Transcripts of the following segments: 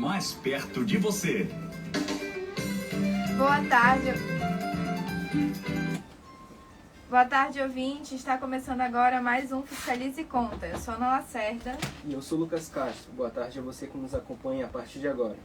mais perto de você. Boa tarde. Boa tarde, ouvinte. Está começando agora mais um Fiscalize e Conta. Eu sou Ana Lacerda. E eu sou Lucas Castro. Boa tarde a você que nos acompanha a partir de agora.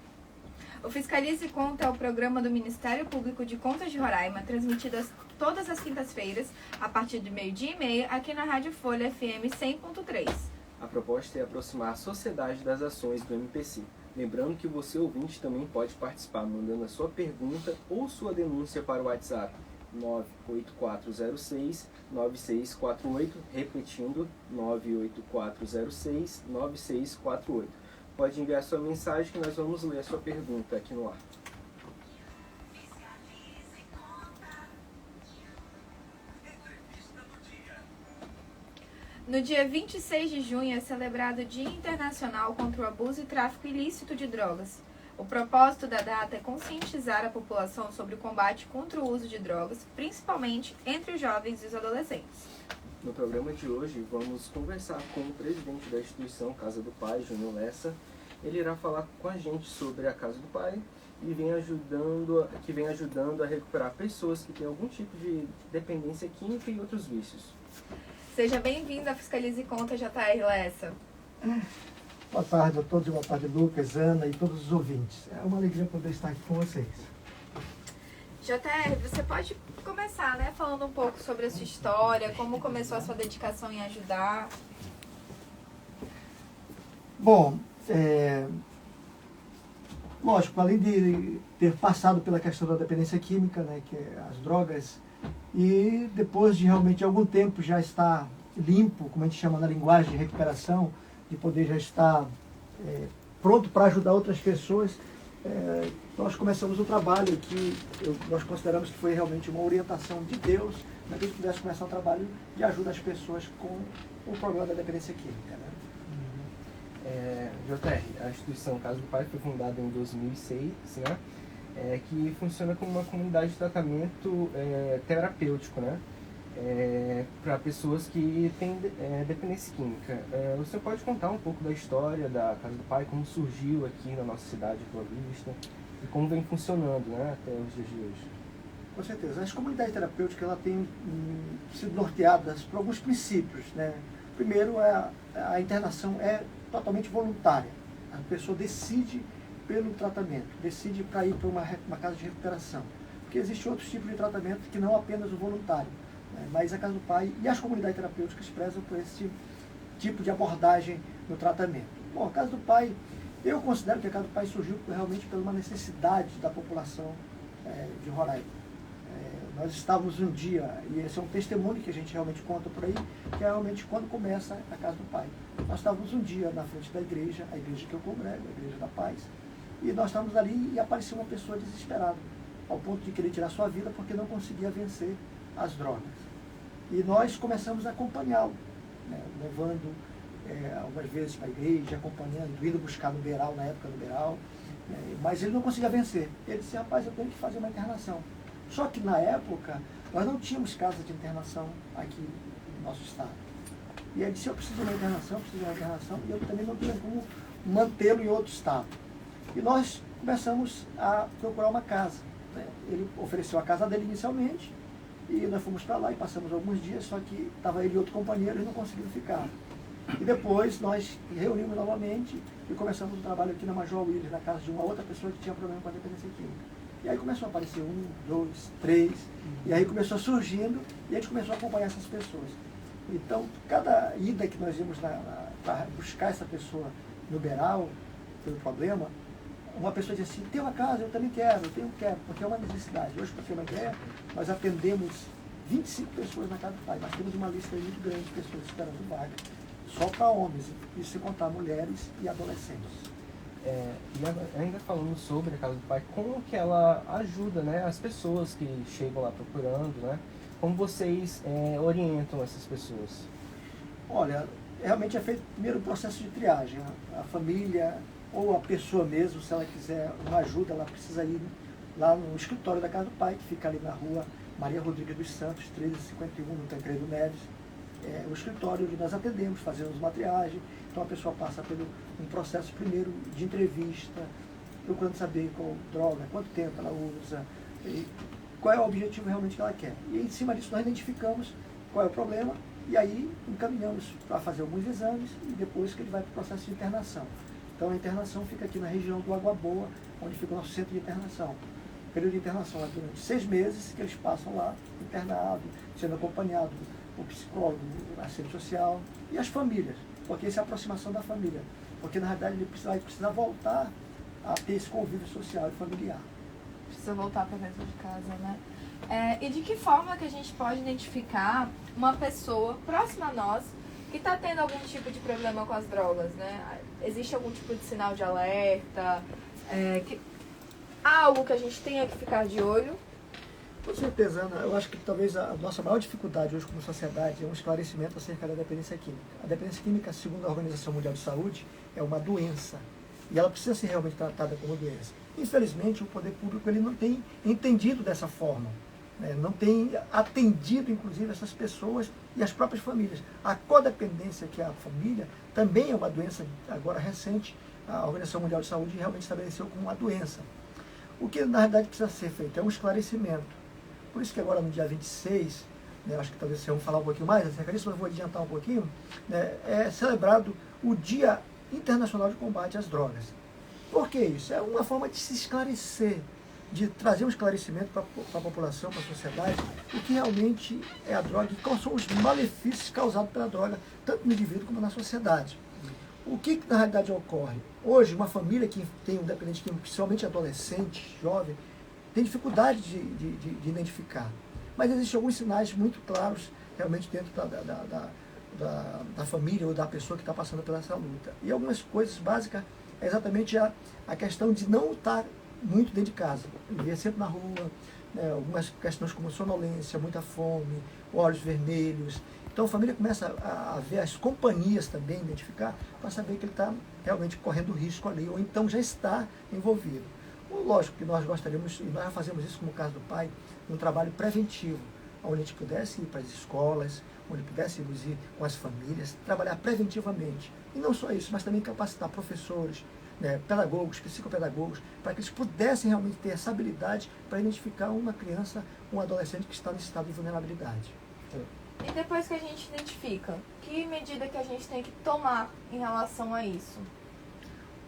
O Fiscalize e Conta é o programa do Ministério Público de Contas de Roraima, transmitido todas as quintas-feiras, a partir de 12h30, aqui na Rádio Folha FM 100.3. A proposta é aproximar a sociedade das ações do MPC. Lembrando que você, ouvinte, também pode participar, mandando a sua pergunta ou sua denúncia para o WhatsApp 98406-9648, repetindo 98406-9648. Pode enviar sua mensagem que nós vamos ler a sua pergunta aqui no ar. No dia 26 de junho é celebrado o Dia Internacional contra o Abuso e Tráfico Ilícito de Drogas. O propósito da data é conscientizar a população sobre o combate contra o uso de drogas, principalmente entre os jovens e os adolescentes. No programa de hoje, vamos conversar com o presidente da instituição Casa do Pai, Júnior Lessa. Ele irá falar com a gente sobre a Casa do Pai e vem ajudando a recuperar pessoas que têm algum tipo de dependência química e outros vícios. Seja bem-vindo à Fiscalize e Conta, J.R. Lessa. Boa tarde a todos, boa tarde Lucas, Ana e todos os ouvintes. É uma alegria poder estar aqui com vocês. J.R., você pode começar, falando um pouco sobre a sua história, como começou a sua dedicação em ajudar? Bom, lógico, além de ter passado pela questão da dependência química, que é as drogas, e depois de realmente algum tempo já estar limpo, como a gente chama na linguagem de recuperação, de poder já estar pronto para ajudar outras pessoas, nós começamos um trabalho que nós consideramos que foi realmente uma orientação de Deus, para que a gente pudesse começar um trabalho de ajuda às pessoas com o problema da dependência química. JR, a instituição Casa do Pai foi fundada em 2006, que funciona como uma comunidade de tratamento terapêutico, para pessoas que têm dependência química. O senhor pode contar um pouco da história da Casa do Pai, como surgiu aqui na nossa cidade de Boa Vista e como vem funcionando até os dias de hoje? Com certeza. As comunidades terapêuticas ela têm sido norteadas por alguns princípios. Primeiro, a internação é totalmente voluntária. A pessoa decide pelo tratamento, decide para ir para uma casa de recuperação. Porque existem outros tipos de tratamento que não apenas o voluntário. Mas a Casa do Pai e as comunidades terapêuticas prezam por esse tipo de abordagem no tratamento. Bom, a Casa do Pai, eu considero que a Casa do Pai surgiu realmente por uma necessidade da população de Roraima. Nós estávamos um dia, e esse é um testemunho que a gente realmente conta por aí, que é realmente quando começa a Casa do Pai. Nós estávamos um dia na frente da igreja, a igreja que eu congrego, a Igreja da Paz, e nós estávamos ali e apareceu uma pessoa desesperada, ao ponto de querer tirar sua vida porque não conseguia vencer as drogas. E nós começamos a acompanhá-lo, levando algumas vezes para a igreja, acompanhando, indo buscar no Beiral, na época do Beiral, mas ele não conseguia vencer. Ele disse, rapaz, eu tenho que fazer uma internação. Só que na época, nós não tínhamos casa de internação aqui no nosso estado. E ele disse, eu preciso de uma internação, e eu também não tinha como mantê-lo em outro estado. E nós começamos a procurar uma casa. Ele ofereceu a casa dele inicialmente, e nós fomos para lá e passamos alguns dias, só que estava ele e outro companheiro e não conseguiram ficar. E depois nós reunimos novamente e começamos o trabalho aqui na Major Willis, na casa de uma outra pessoa que tinha problema com a dependência química. E aí começou a aparecer 1, 2, 3, e aí começou surgindo e a gente começou a acompanhar essas pessoas. Então, cada ida que nós íamos para buscar essa pessoa no Beiral, pelo problema, uma pessoa dizia assim, tem uma casa, eu também quero, porque é uma necessidade. Hoje, para ter uma ideia, nós atendemos 25 pessoas na Casa do Pai. Nós temos uma lista muito grande de pessoas esperando vaga, só para homens, isso sem contar mulheres e adolescentes. E ainda falando sobre a Casa do Pai, como que ela ajuda as pessoas que chegam lá procurando, como vocês orientam essas pessoas? Olha, realmente é feito primeiro o processo de triagem. A família ou a pessoa mesmo, se ela quiser uma ajuda, ela precisa ir lá no escritório da Casa do Pai, que fica ali na rua Maria Rodrigues dos Santos, 1351, no Tancredo Neves. O escritório onde nós atendemos, fazemos uma triagem. Então a pessoa passa por um processo primeiro de entrevista, procurando saber qual droga, quanto tempo ela usa, e qual é o objetivo realmente que ela quer. E em cima disso nós identificamos qual é o problema e aí encaminhamos para fazer alguns exames e depois que ele vai para o processo de internação. Então a internação fica aqui na região do Água Boa, onde fica o nosso centro de internação. O período de internação é durante 6 meses que eles passam lá, internado, sendo acompanhado por psicólogo, assistente social e as famílias, porque essa é a aproximação da família, porque na realidade ele vai precisar voltar a ter esse convívio social e familiar. Precisa voltar para dentro de casa, né? E de que forma que a gente pode identificar uma pessoa próxima a nós que está tendo algum tipo de problema com as drogas, né? Existe algum tipo de sinal de alerta? Algo que a gente tenha que ficar de olho? Com certeza, Ana, eu acho que talvez a nossa maior dificuldade hoje como sociedade é um esclarecimento acerca da dependência química. A dependência química, segundo a Organização Mundial de Saúde, é uma doença e ela precisa ser realmente tratada como doença. Infelizmente, o poder público ele não tem entendido dessa forma, né? Não tem atendido, inclusive, essas pessoas e as próprias famílias. A codependência, que é a família, também é uma doença agora recente. A Organização Mundial de Saúde realmente estabeleceu como uma doença. O que, na verdade, precisa ser feito é um esclarecimento. Por isso que agora, no dia 26, né, acho que talvez vocês vão falar um pouquinho mais acerca disso, mas eu vou adiantar um pouquinho, né, é celebrado o Dia Internacional de Combate às Drogas. Por que isso? É uma forma de se esclarecer, de trazer um esclarecimento para a população, para a sociedade, o que realmente é a droga e quais são os malefícios causados pela droga, tanto no indivíduo como na sociedade. O que na realidade ocorre? Hoje, uma família que tem um dependente químico, principalmente adolescente, jovem, tem dificuldade de identificar. Mas existem alguns sinais muito claros realmente dentro da família ou da pessoa que está passando por essa luta. E algumas coisas básicas é exatamente a questão de não estar muito dentro de casa, viver sempre na rua, né, algumas questões como sonolência, muita fome, olhos vermelhos. Então a família começa a ver as companhias também, identificar, para saber que ele está realmente correndo risco ali, ou então já está envolvido. Lógico que nós gostaríamos, e nós fazemos isso como o caso do pai, um trabalho preventivo, onde a gente pudesse ir para as escolas, onde pudéssemos ir com as famílias, trabalhar preventivamente. E não só isso, mas também capacitar professores, né, pedagogos, psicopedagogos, para que eles pudessem realmente ter essa habilidade para identificar uma criança, um adolescente que está nesse estado de vulnerabilidade. E depois que a gente identifica, que medida que a gente tem que tomar em relação a isso?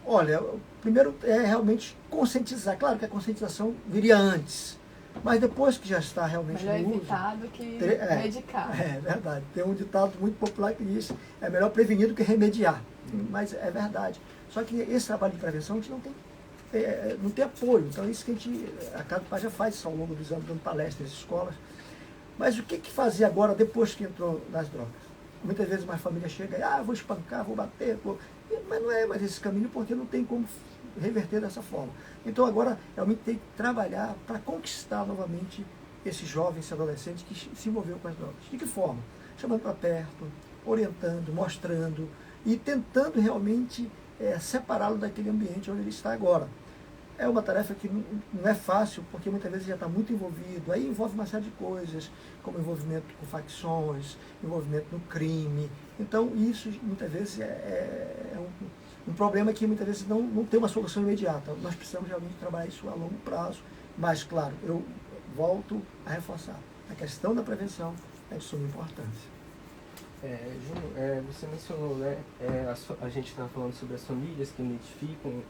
Olha, primeiro é realmente conscientizar. Claro que a conscientização viria antes, mas depois que já está realmente melhor no uso... evitar do que medicar. É verdade. Tem um ditado muito popular que diz, é melhor prevenir do que remediar. Mas é verdade. Só que esse trabalho de prevenção a gente não tem apoio. Então é isso que a Casa do Pai já faz isso ao longo dos anos, dando palestras nas escolas. Mas o que fazer agora depois que entrou nas drogas? Muitas vezes uma família chega e, vou espancar, vou bater, mas não é mais esse caminho porque não tem como reverter dessa forma. Então agora realmente tem que trabalhar para conquistar novamente esse jovem, esse adolescente que se envolveu com as drogas. De que forma? Chamando para perto, orientando, mostrando e tentando realmente separá-lo daquele ambiente onde ele está agora. É uma tarefa que não é fácil, porque muitas vezes já está muito envolvido. Aí envolve uma série de coisas, como envolvimento com facções, envolvimento no crime. Então, isso muitas vezes é um problema que muitas vezes não tem uma solução imediata. Nós precisamos realmente trabalhar isso a longo prazo. Mas, claro, eu volto a reforçar. A questão da prevenção é de suma importância. Júnior, você mencionou, né, a gente está falando sobre as famílias que identificam.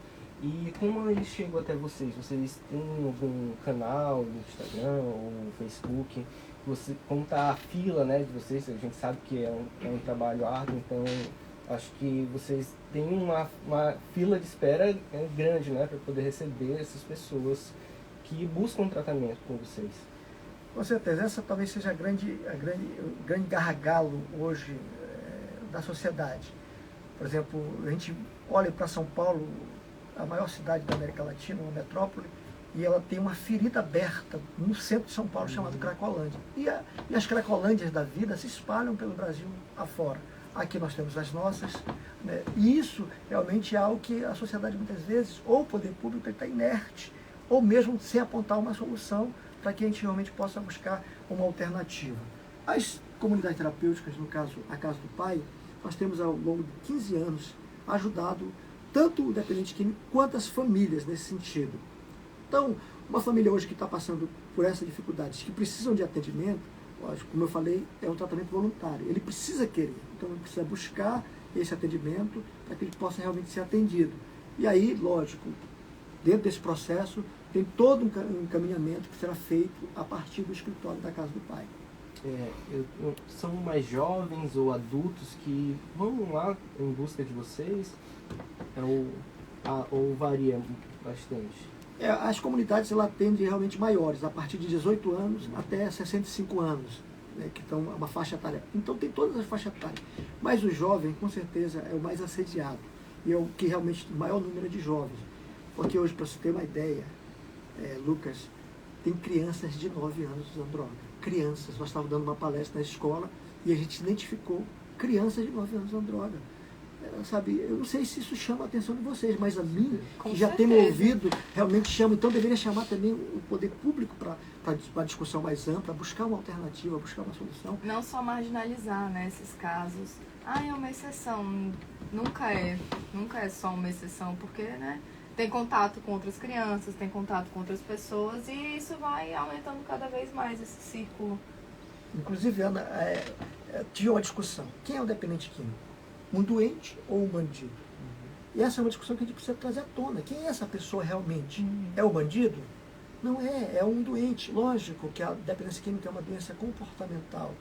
E como eles chegam até vocês? Vocês têm algum canal no Instagram ou no Facebook? Como está a fila, né, de vocês? A gente sabe que é um trabalho árduo, então acho que vocês têm uma fila de espera grande, né, para poder receber essas pessoas que buscam tratamento com vocês. Com certeza, essa talvez seja o grande gargalo hoje da sociedade. Por exemplo, a gente olha para São Paulo, a maior cidade da América Latina, uma metrópole, e ela tem uma ferida aberta no centro de São Paulo chamada Cracolândia. E as Cracolândias da vida se espalham pelo Brasil afora. Aqui nós temos as nossas, né? E isso realmente é algo que a sociedade muitas vezes, ou o poder público, está inerte, ou mesmo sem apontar uma solução para que a gente realmente possa buscar uma alternativa. As comunidades terapêuticas, no caso, a Casa do Pai, nós temos ao longo de 15 anos ajudado tanto o dependente químico quanto as famílias nesse sentido. Então, uma família hoje que está passando por essas dificuldades, que precisam de atendimento, lógico, como eu falei, é um tratamento voluntário. Ele precisa querer, então ele precisa buscar esse atendimento para que ele possa realmente ser atendido. E aí, lógico, dentro desse processo, tem todo um encaminhamento que será feito a partir do escritório da Casa do Pai. São mais jovens ou adultos que vão lá em busca de vocês? Ou varia bastante? As comunidades ela atendem realmente maiores, a partir de 18 anos até 65 anos, né, que estão uma faixa etária. Então tem todas as faixas etárias. Mas o jovem, com certeza, é o mais assediado. E é o que realmente tem o maior número de jovens. Porque hoje, para você ter uma ideia, Lucas, tem crianças de 9 anos usando droga. Crianças. Nós estávamos dando uma palestra na escola e a gente identificou crianças de 9 anos usando droga. Sabe, eu não sei se isso chama a atenção de vocês, mas a mim, Com que já certeza. tem ouvido, realmente chama. Então deveria chamar também o poder público para uma discussão mais ampla, buscar uma alternativa, buscar uma solução. Não só marginalizar, né, esses casos. É uma exceção. Nunca é só uma exceção, porque, né, tem contato com outras crianças, tem contato com outras pessoas e isso vai aumentando cada vez mais esse círculo. Inclusive, Ana, tinha uma discussão. Quem é o dependente químico? Um doente ou um bandido? E essa é uma discussão que a gente precisa trazer à tona. Quem é essa pessoa realmente? É o bandido? Não é um doente. Lógico que a dependência química é uma doença comportamental.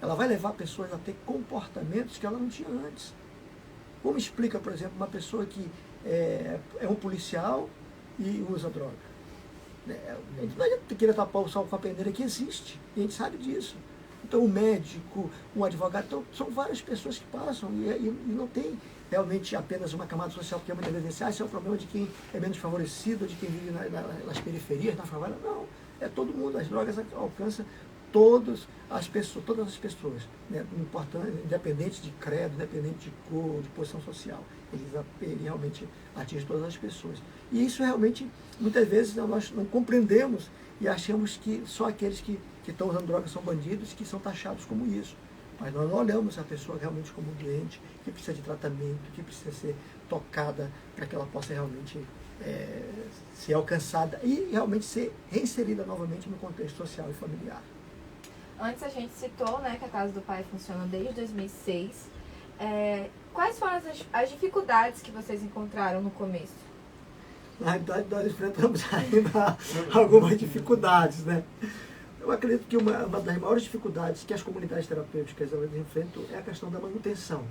Ela vai levar pessoas a ter comportamentos que ela não tinha antes. Como explica, por exemplo, uma pessoa que é um policial e usa droga? A gente não adianta querer tapar o sol com a peneira que existe. E a gente sabe disso. Então, um médico, um advogado, então, são várias pessoas que passam e não tem realmente apenas uma camada social, porque muitas vezes esse é o problema de quem é menos favorecido, de quem vive nas periferias, na favela. Não, é todo mundo. As drogas alcançam todas as pessoas, né? Independente de credo, independente de cor, de posição social. Ele realmente atinge todas as pessoas. E isso realmente, muitas vezes, nós não compreendemos e achamos que só aqueles que estão usando drogas são bandidos, que são taxados como isso. Mas nós não olhamos a pessoa realmente como doente, que precisa de tratamento, que precisa ser tocada para que ela possa realmente ser alcançada e realmente ser reinserida novamente no contexto social e familiar. Antes a gente citou, né, que a Casa do Pai funciona desde 2006. Quais foram as dificuldades que vocês encontraram no começo? Na realidade, nós enfrentamos ainda algumas dificuldades, né? Eu acredito que uma das maiores dificuldades que as comunidades terapêuticas elas enfrentam é a questão da manutenção.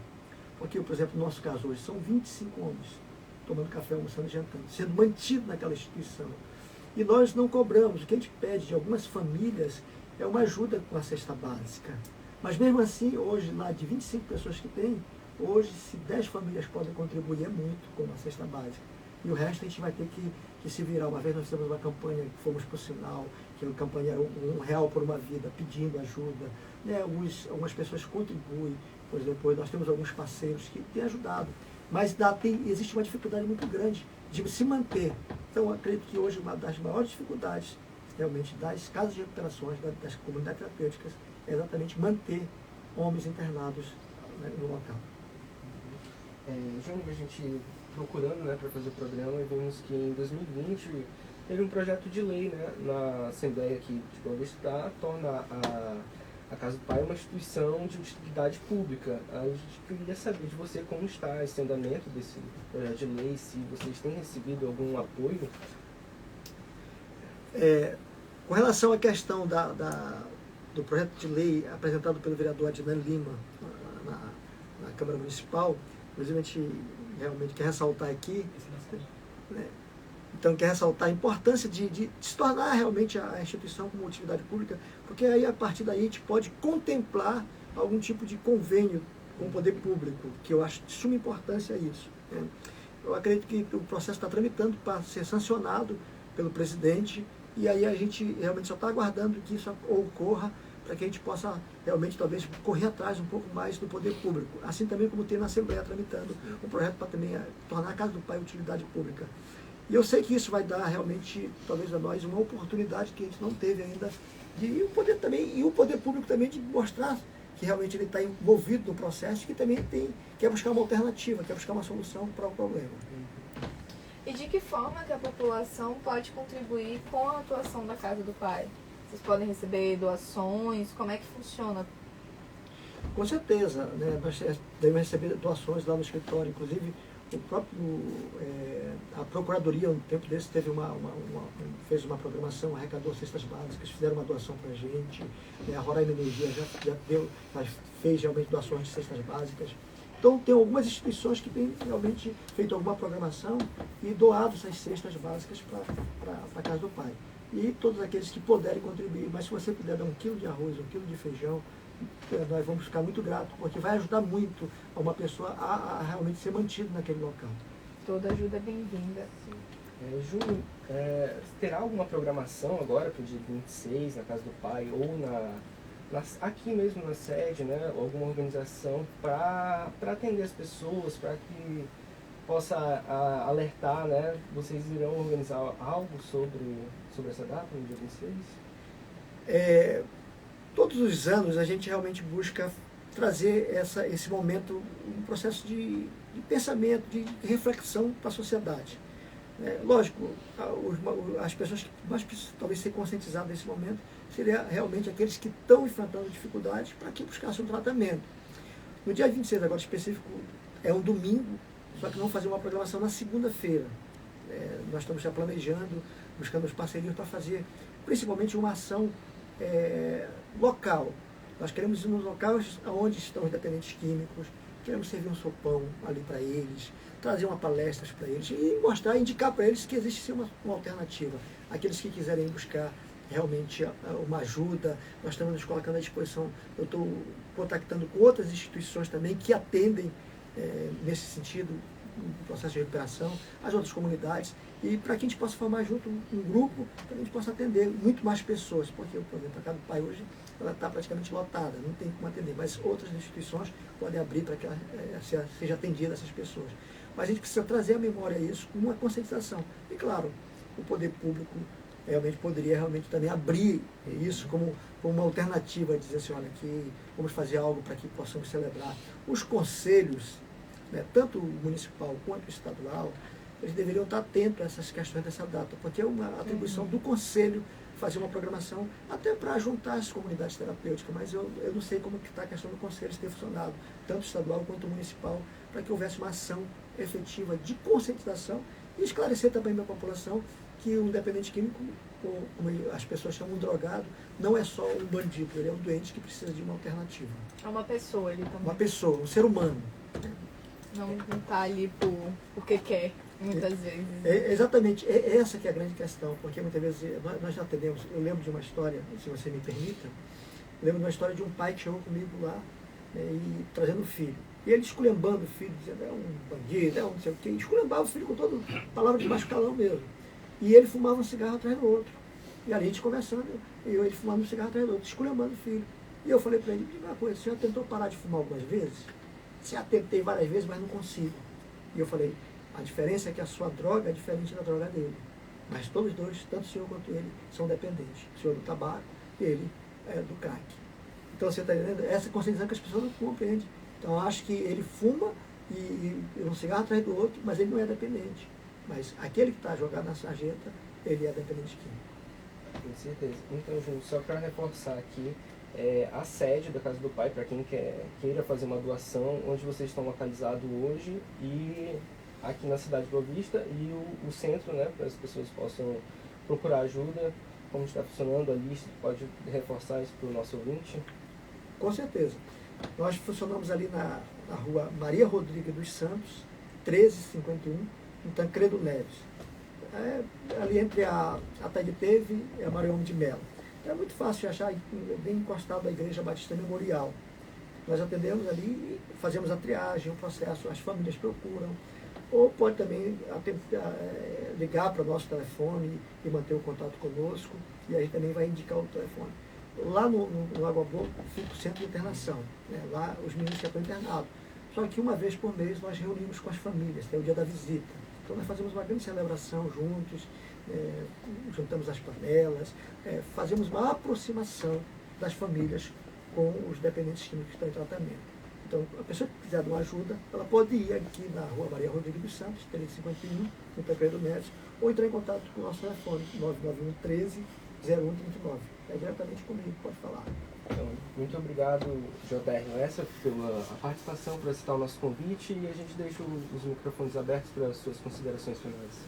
Porque, por exemplo, no nosso caso hoje, são 25 homens tomando café, almoçando e jantando, sendo mantidos naquela instituição. E nós não cobramos. O que a gente pede de algumas famílias é uma ajuda com a cesta básica. Mas mesmo assim, hoje, lá de 25 pessoas que tem, hoje, se 10 famílias podem contribuir, é muito com a cesta básica. E o resto a gente vai ter que se virar. Uma vez nós fizemos uma campanha, que fomos por sinal, que a campanha era R$1 por uma vida, pedindo ajuda. Né? Algumas pessoas contribuem, por exemplo, nós temos alguns parceiros que têm ajudado. Mas existe uma dificuldade muito grande de se manter. Então, eu acredito que hoje uma das maiores dificuldades, realmente, das casas de recuperações, das comunidades terapêuticas, é exatamente manter homens internados, né, no local. Júnior, a gente procurando, né, para fazer o programa, e vimos que em 2020 teve um projeto de lei, né, na Assembleia aqui de Boa Vista para tornar a Casa do Pai uma instituição de utilidade pública. A gente queria saber de você como está esse andamento desse projeto de lei, se vocês têm recebido algum apoio. Com relação à questão do projeto de lei apresentado pelo vereador Adnan Lima na Câmara Municipal, inclusive a gente realmente quer ressaltar aqui, né? Então quer ressaltar a importância de se tornar realmente a instituição como utilidade pública, porque aí a partir daí a gente pode contemplar algum tipo de convênio com o poder público, que eu acho de suma importância isso, né? Eu acredito que o processo está tramitando para ser sancionado pelo presidente, e aí a gente realmente só está aguardando que isso ocorra para que a gente possa realmente talvez correr atrás um pouco mais do poder público. Assim também como tem na Assembleia tramitando um projeto para também tornar a Casa do Pai utilidade pública. E eu sei que isso vai dar realmente, talvez a nós, uma oportunidade que a gente não teve ainda, e o poder público também de mostrar que realmente ele está envolvido no processo, que também quer buscar uma alternativa, quer buscar uma solução para o problema. E de que forma que a população pode contribuir com a atuação da Casa do Pai? Vocês podem receber doações? Como é que funciona? Com certeza, né? Nós devemos receber doações lá no escritório, inclusive o próprio, a Procuradoria, um tempo desse, fez uma programação, arrecadou cestas básicas, fizeram uma doação para a gente, a Roraima Energia já fez realmente doações de cestas básicas. Então, tem algumas instituições que têm realmente feito alguma programação e doado essas cestas básicas para a Casa do Pai. E todos aqueles que puderem contribuir, mas se você puder dar 1 quilo de arroz, 1 quilo de feijão, nós vamos ficar muito gratos, porque vai ajudar muito a uma pessoa a realmente ser mantida naquele local. Toda ajuda é bem-vinda. Júnior, terá alguma programação agora para o dia 26 na Casa do Pai ou aqui mesmo na sede, né? Alguma organização para atender as pessoas, para que possa alertar, né? Vocês irão organizar algo sobre essa data, no dia 26? Todos os anos a gente realmente busca trazer esse momento, um processo de pensamento, de reflexão para a sociedade. Lógico, as pessoas que mais precisam talvez ser conscientizadas nesse momento seriam realmente aqueles que estão enfrentando dificuldades para que buscassem um tratamento. No dia 26, agora específico, é um domingo, só que vamos fazer uma programação na segunda-feira. Nós estamos já planejando, buscando os parceiros para fazer principalmente uma ação local. Nós queremos ir nos locais onde estão os dependentes químicos, queremos servir um sopão ali para eles, trazer uma palestra para eles e mostrar, indicar para eles que existe sim uma alternativa. Aqueles que quiserem buscar realmente uma ajuda, nós estamos nos colocando à disposição. Eu estou contactando com outras instituições também que atendem nesse sentido, no processo de recuperação, as outras comunidades, e para que a gente possa formar junto um grupo, para que a gente possa atender muito mais pessoas, porque, por exemplo, a Casa do Pai hoje ela está praticamente lotada, não tem como atender, mas outras instituições podem abrir para que ela seja atendida essas pessoas. Mas a gente precisa trazer à memória isso com uma conscientização. E claro, o poder público realmente poderia também abrir isso como uma alternativa, dizer assim, olha, aqui vamos fazer algo para que possamos celebrar. Os conselhos, tanto o municipal quanto o estadual, eles deveriam estar atentos a essas questões dessa data, porque é uma atribuição do conselho fazer uma programação até para juntar as comunidades terapêuticas, mas eu não sei como que está a questão do conselho, se tem funcionado, tanto estadual quanto municipal, para que houvesse uma ação efetiva de conscientização e esclarecer também para a população que o dependente químico, como as pessoas chamam de drogado, não é só um bandido, ele é um doente que precisa de uma alternativa. É uma pessoa ele também. Uma pessoa, um ser humano. Não está ali porque quer, muitas vezes. Exatamente, essa que é a grande questão, porque muitas vezes nós já atendemos, eu lembro de uma história, se você me permita, eu lembro de uma história de um pai que chegou comigo lá e trazendo o filho. E ele esculhambando o filho, dizendo, é um bandido, é um não sei o quê, esculhambava o filho com toda palavra de baixo calão mesmo. E ele fumava um cigarro atrás do outro. E ali a gente conversando, e ele fumando um cigarro atrás do outro, esculhambando o filho. E eu falei para ele, diga uma coisa, você já tentou parar de fumar algumas vezes? Já tentei várias vezes, mas não consigo. E eu falei, a diferença é que a sua droga é diferente da droga dele. Mas todos dois, tanto o senhor quanto ele, são dependentes. O senhor do tabaco, ele do crack. Então você está entendendo? Essa conscientização que as pessoas não compreendem. Então eu acho que ele fuma e um cigarro atrás do outro, mas ele não é dependente. Mas aquele que está jogado na sarjeta, ele é dependente químico. Com certeza. Então, Júnior, só para reforçar aqui, a sede da Casa do Pai, para quem queira fazer uma doação, onde vocês estão localizados hoje, e aqui na cidade de Boa Vista, e o centro, né, para as pessoas possam procurar ajuda, como está funcionando a lista, pode reforçar isso para o nosso ouvinte? Com certeza. Nós funcionamos ali na rua Maria Rodrigues dos Santos, 1351, em Tancredo Neves. Ali entre a Tagueteve e a Mariome de Mello. É muito fácil de achar, bem encostado à Igreja Batista Memorial. Nós atendemos ali e fazemos a triagem, o processo, as famílias procuram. Ou pode também ligar para o nosso telefone e manter o contato conosco, e aí também vai indicar o telefone. Lá no Água Boa fica o centro de internação, lá os meninos já estão internados. Só que uma vez por mês nós reunimos com as famílias, que é o dia da visita. Então nós fazemos uma grande celebração juntos, juntamos as panelas, fazemos uma aproximação das famílias com os dependentes químicos que estão em tratamento. Então, a pessoa que quiser dar uma ajuda, ela pode ir aqui na Rua Maria Rodrigues dos Santos, 351, no Tapeiro Médici, ou entrar em contato com o nosso telefone, 991 13 0139. É diretamente comigo, pode falar. Então, muito obrigado, JR Lessa, pela participação, por aceitar o nosso convite, e a gente deixa os microfones abertos para as suas considerações finais.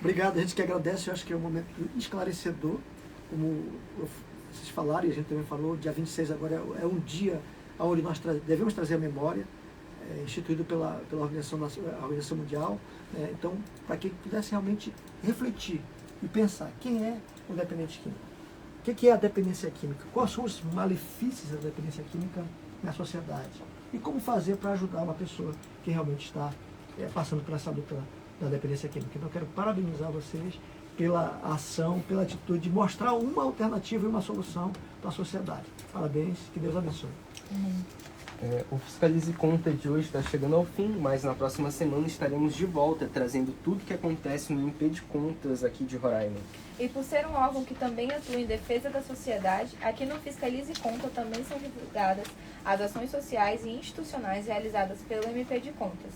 Obrigado, a gente que agradece, eu acho que é um momento esclarecedor, como vocês falaram e a gente também falou, dia 26 agora é um dia onde nós devemos trazer a memória, instituído pela Organização Mundial, então, para que pudesse realmente refletir e pensar quem é o dependente químico, o que é a dependência química, quais são os malefícios da dependência química na sociedade e como fazer para ajudar uma pessoa que realmente está passando por essa luta da dependência química. Então, eu quero parabenizar vocês pela ação, pela atitude de mostrar uma alternativa e uma solução para a sociedade. Parabéns, que Deus abençoe. O Fiscalize Conta de hoje está chegando ao fim, mas na próxima semana estaremos de volta, trazendo tudo que acontece no MP de Contas aqui de Roraima. E por ser um órgão que também atua em defesa da sociedade, aqui no Fiscalize Conta também são divulgadas as ações sociais e institucionais realizadas pelo MP de Contas.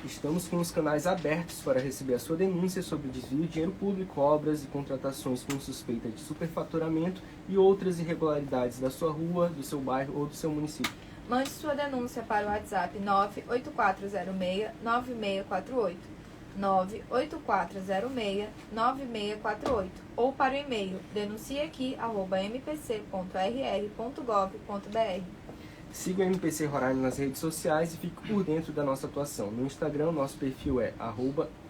Estamos com os canais abertos para receber a sua denúncia sobre desvio de dinheiro público, obras e contratações com suspeita de superfaturamento e outras irregularidades da sua rua, do seu bairro ou do seu município. Mande sua denúncia para o WhatsApp 98406-9648, 98406-9648 ou para o e-mail denunciaaqui@mpc.rr.gov.br. Siga o MPC Roraima nas redes sociais e fique por dentro da nossa atuação. No Instagram, nosso perfil é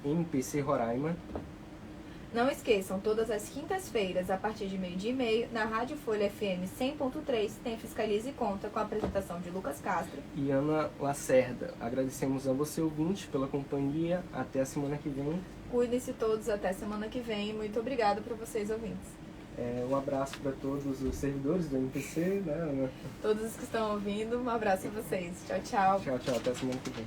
@MPCRoraima. Não esqueçam, todas as quintas-feiras, a partir de 12h30, na Rádio Folha FM 100.3, tem Fiscalize Conta com a apresentação de Lucas Castro E Ana Lacerda. Agradecemos a você, ouvinte, pela companhia. Até a semana que vem. Cuidem-se todos até semana que vem. Muito obrigada para vocês, ouvintes. Um abraço para todos os servidores do MPC, né, Ana? Todos os que estão ouvindo, um abraço a vocês. Tchau, tchau. Tchau, tchau. Até a semana que vem.